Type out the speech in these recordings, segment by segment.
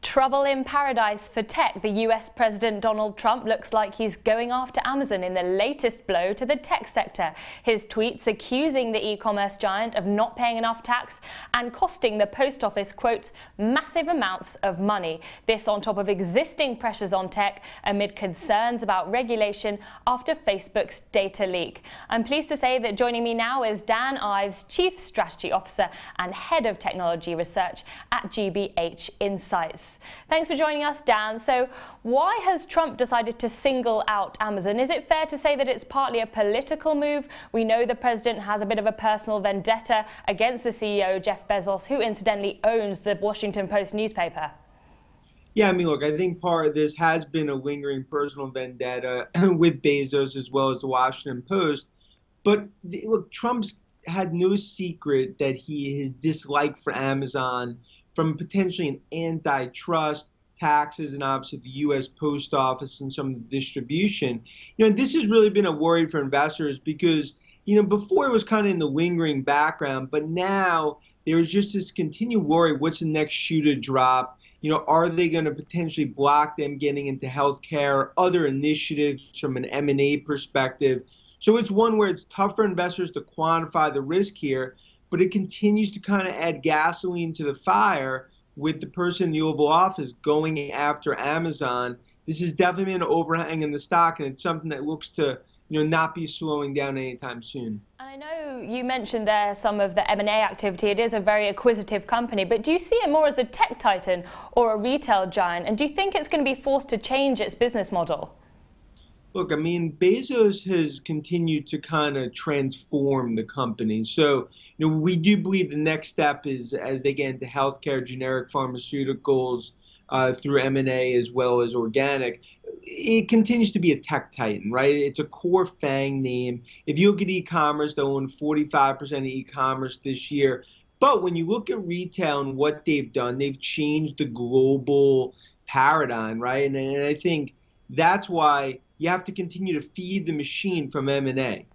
Trouble in paradise for tech. The US President Donald Trump looks like he's going after Amazon in the latest blow to the tech sector. His tweets accusing the e-commerce giant of not paying enough tax and costing the post office, quotes, massive amounts of money. This on top of existing pressures on tech amid concerns about regulation after Facebook's data leak. I'm pleased to say that joining me now is Dan Ives, Chief Strategy Officer and Head of Technology Research at GBH Insights. Thanks for joining us, Dan. So why has Trump decided to single out Amazon? Is it fair to say that it's partly a political move? We know the president has a bit of a personal vendetta against the CEO, Jeff Bezos, who incidentally owns the Washington Post newspaper. Yeah, I mean, look, I think part of this has been a lingering personal vendetta with Bezos as well as the Washington Post. But look, Trump's had no secret that his dislike for Amazon from potentially an antitrust, taxes, and obviously the U.S. Post Office and some of the distribution. This has really been a worry for investors because, before it was kind of in the lingering background, but now there is just this continued worry, what's the next shoe to drop? Are they going to potentially block them getting into healthcare, other initiatives from an M&A perspective? So it's one where it's tough for investors to quantify the risk here, but it continues to kind of add gasoline to the fire with the person in the Oval Office going after Amazon. This has definitely been an overhang in the stock, and it's something that looks to not be slowing down anytime soon. And I know you mentioned there some of the M&A activity. It is a very acquisitive company, but do you see it more as a tech titan or a retail giant? And do you think it's going to be forced to change its business model? Look, I mean, Bezos has continued to kind of transform the company. So, we do believe the next step is as they get into healthcare, generic pharmaceuticals, through M&A as well as organic, it continues to be a tech titan, right? It's a core FANG name. If you look at e-commerce, they own 45% of e-commerce this year. But when you look at retail and what they've done, they've changed the global paradigm, right? And I think that's why you have to continue to feed the machine from M&A.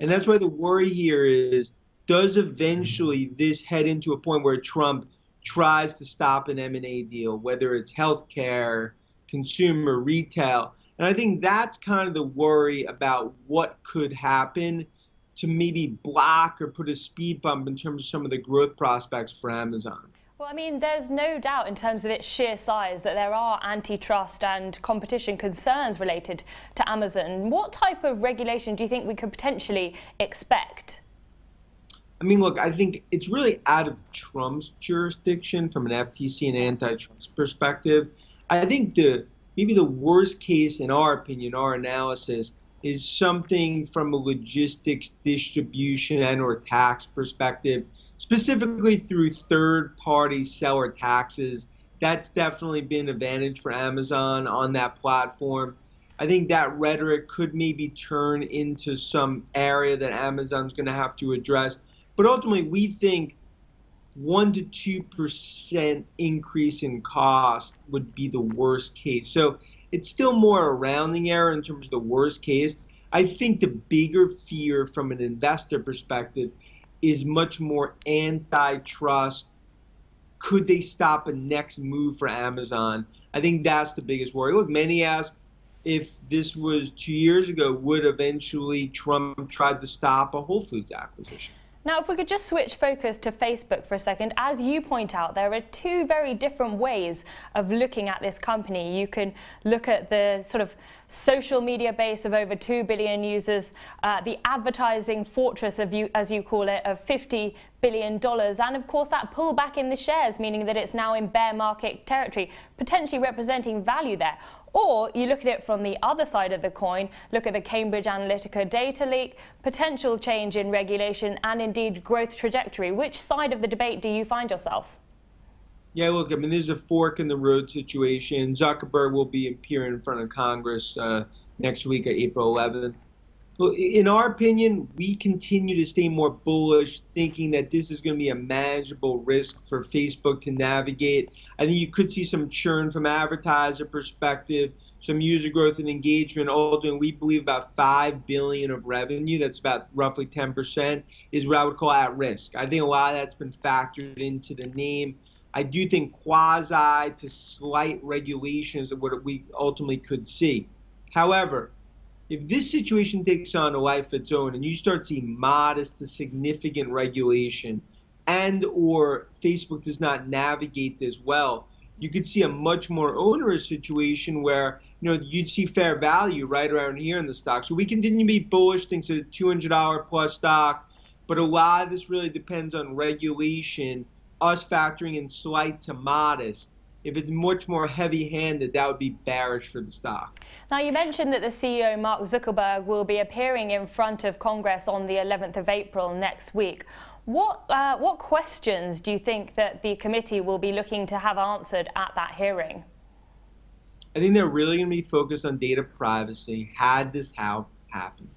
And that's why the worry here is, does eventually this head into a point where Trump tries to stop an M&A deal, whether it's healthcare, consumer, retail? And I think that's kind of the worry about what could happen to maybe block or put a speed bump in terms of some of the growth prospects for Amazon. Well, I mean, there's no doubt in terms of its sheer size that there are antitrust and competition concerns related to Amazon. What type of regulation do you think we could potentially expect? I mean, look, I think it's really out of Trump's jurisdiction from an FTC and antitrust perspective. I think maybe the worst case, in our opinion, our analysis, is something from a logistics, distribution, and or tax perspective, specifically through third-party seller taxes. That's definitely been an advantage for Amazon on that platform. I think that rhetoric could maybe turn into some area that Amazon's going to have to address. But ultimately, we think 1 to 2% increase in cost would be the worst case. So it's still more a rounding error in terms of the worst case. I think the bigger fear from an investor perspective is much more antitrust. Could they stop a next move for Amazon? I think that's the biggest worry. Look, many ask if this was 2 years ago, would eventually Trump try to stop a Whole Foods acquisition? Now, if we could just switch focus to Facebook for a second, as you point out, there are two very different ways of looking at this company. You can look at the sort of social media base of over 2 billion users, the advertising fortress, as you call it, of $50 billion, and of course that pullback in the shares, meaning that it's now in bear market territory, potentially representing value there. Or you look at it from the other side of the coin, look at the Cambridge Analytica data leak, potential change in regulation, and indeed growth trajectory. Which side of the debate do you find yourself? Yeah, look, I mean, there's a fork in the road situation. Zuckerberg will be appearing in front of Congress next week, April 11th. Well, in our opinion, we continue to stay more bullish, thinking that this is going to be a manageable risk for Facebook to navigate. I think you could see some churn from advertiser perspective, some user growth and engagement. Although we believe about $5 billion of revenue, that's about roughly 10%, is what I would call at risk. I think a lot of that's been factored into the name. I do think quasi to slight regulations are what we ultimately could see. However, if this situation takes on a life of its own and you start seeing modest to significant regulation and or Facebook does not navigate this well, you could see a much more onerous situation where you'd see fair value right around here in the stock. So we continue to be bullish, things a $200 plus stock, but a lot of this really depends on regulation, us factoring in slight to modest. If it's much more heavy-handed, that would be bearish for the stock. Now, you mentioned that the CEO, Mark Zuckerberg, will be appearing in front of Congress on the 11th of April next week. What questions do you think that the committee will be looking to have answered at that hearing? I think they're really going to be focused on data privacy. Had this happen?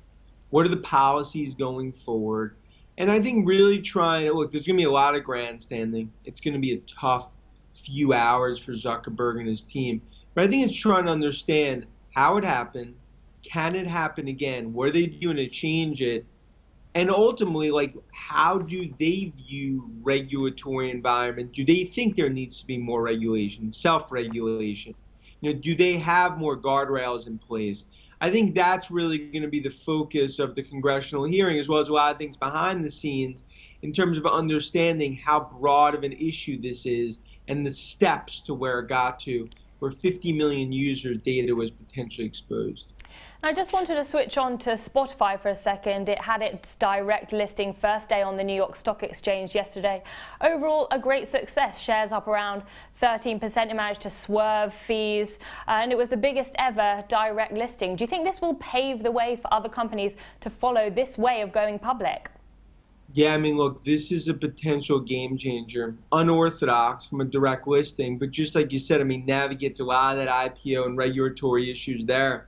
What are the policies going forward? And I think really trying to, look, there's going to be a lot of grandstanding. It's going to be a tough few hours for Zuckerberg and his team. But I think it's trying to understand how it happened, can it happen again, what are they doing to change it, and ultimately, like, how do they view regulatory environment? Do they think there needs to be more regulation, self-regulation? Do they have more guardrails in place? I think that's really going to be the focus of the congressional hearing, as well as a lot of things behind the scenes in terms of understanding how broad of an issue this is and the steps to where it got to, where 50 million users' data was potentially exposed. I just wanted to switch on to Spotify for a second. It had its direct listing first day on the New York Stock Exchange yesterday. Overall, a great success. Shares up around 13%. It managed to swerve fees, and it was the biggest ever direct listing. Do you think this will pave the way for other companies to follow this way of going public? Yeah, I mean, look, this is a potential game changer. Unorthodox from a direct listing, but just like you said, I mean, navigates a lot of that IPO and regulatory issues there.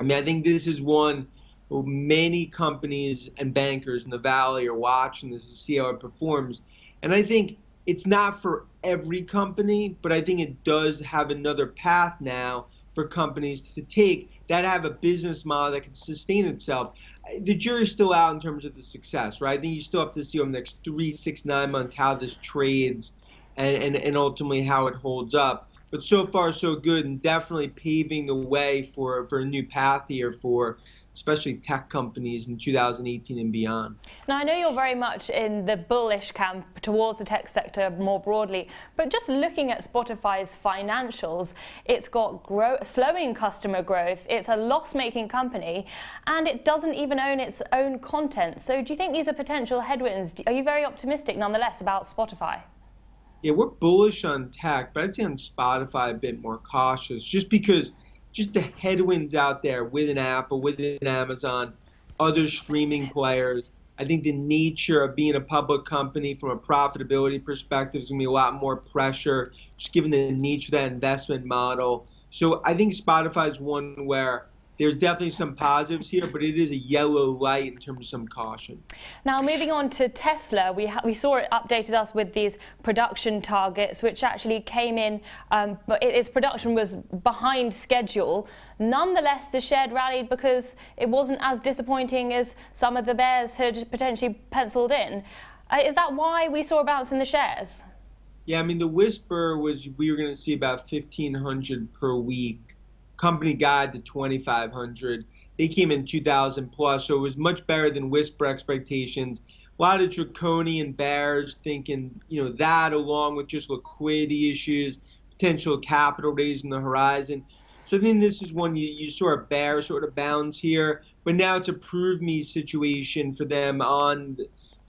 I mean, I think this is one where many companies and bankers in the Valley are watching this to see how it performs. And I think it's not for every company, but I think it does have another path now for companies to take that have a business model that can sustain itself. The jury's still out in terms of the success, right? I think you still have to see over the next 3, 6, 9 months how this trades and ultimately how it holds up. But so far, so good, and definitely paving the way for a new path here for especially tech companies in 2018 and beyond. Now, I know you're very much in the bullish camp towards the tech sector more broadly, but just looking at Spotify's financials, it's got slowing customer growth, it's a loss-making company, and it doesn't even own its own content. So do you think these are potential headwinds? Are you very optimistic nonetheless about Spotify? Yeah, we're bullish on tech, but I'd say on Spotify a bit more cautious, just because just the headwinds out there with an Apple, with an Amazon, other streaming players. I think the nature of being a public company from a profitability perspective is going to be a lot more pressure, just given the nature of that investment model. So I think Spotify is one where there's definitely some positives here, but it is a yellow light in terms of some caution. Now, moving on to Tesla, we saw it updated us with these production targets, which actually came in, but its production was behind schedule. Nonetheless, the share rallied because it wasn't as disappointing as some of the bears had potentially penciled in. Is that why we saw a bounce in the shares? Yeah, I mean, the whisper was we were going to see about 1,500 per week. Company guide to 2,500. They came in 2,000 plus, so it was much better than whisper expectations. A lot of draconian bears thinking, that along with just liquidity issues, potential capital raise in the horizon. So I think this is one you sort of bear sort of bounds here, but now it's a prove me situation for them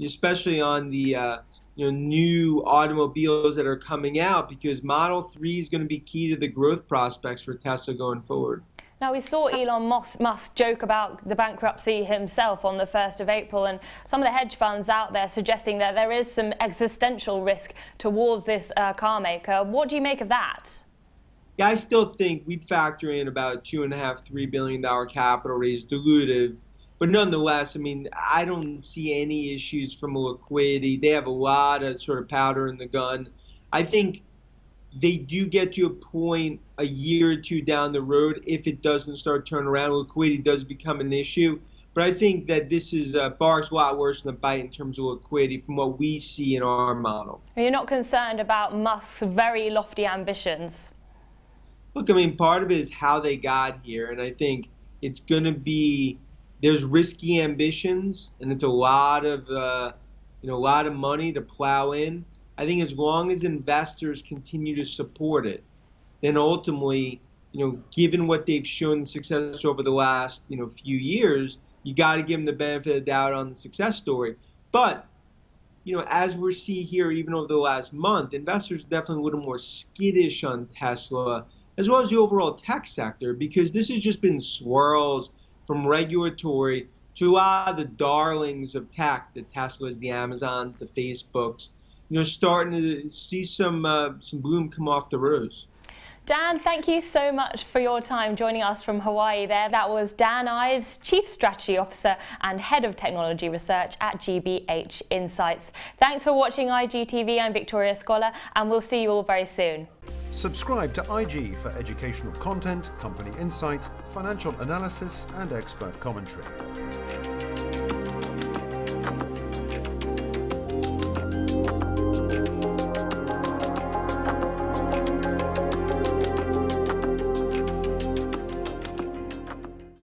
especially on the new automobiles that are coming out, because Model 3 is going to be key to the growth prospects for Tesla going forward. Now, we saw Elon Musk joke about the bankruptcy himself on the 1st of April, and some of the hedge funds out there suggesting that there is some existential risk towards this car maker. What do you make of that? Yeah, I still think we'd factor in about $2.5–3 billion capital raise, dilutive. But nonetheless, I mean, I don't see any issues from a liquidity. They have a lot of sort of powder in the gun. I think they do get to a point a year or two down the road, if it doesn't start turning around, liquidity does become an issue. But I think that this is forex a lot worse than a bite in terms of liquidity from what we see in our model. You're not concerned about Musk's very lofty ambitions? Look, I mean, part of it is how they got here, and I think it's going to be, there's risky ambitions, and it's a lot of a lot of money to plow in. I think as long as investors continue to support it, then ultimately, given what they've shown success over the last few years, you got to give them the benefit of the doubt on the success story. But as we're seeing here, even over the last month, investors are definitely a little more skittish on Tesla, as well as the overall tech sector, because this has just been swirls from regulatory to a lot of the darlings of tech, the Teslas, the Amazons, the Facebooks, starting to see some bloom come off the rose. Dan, thank you so much for your time joining us from Hawaii there. That was Dan Ives, Chief Strategy Officer and Head of Technology Research at GBH Insights. Thanks for watching IGTV. I'm Victoria Scholar, and we'll see you all very soon. Subscribe to IG for educational content, company insight, financial analysis and expert commentary.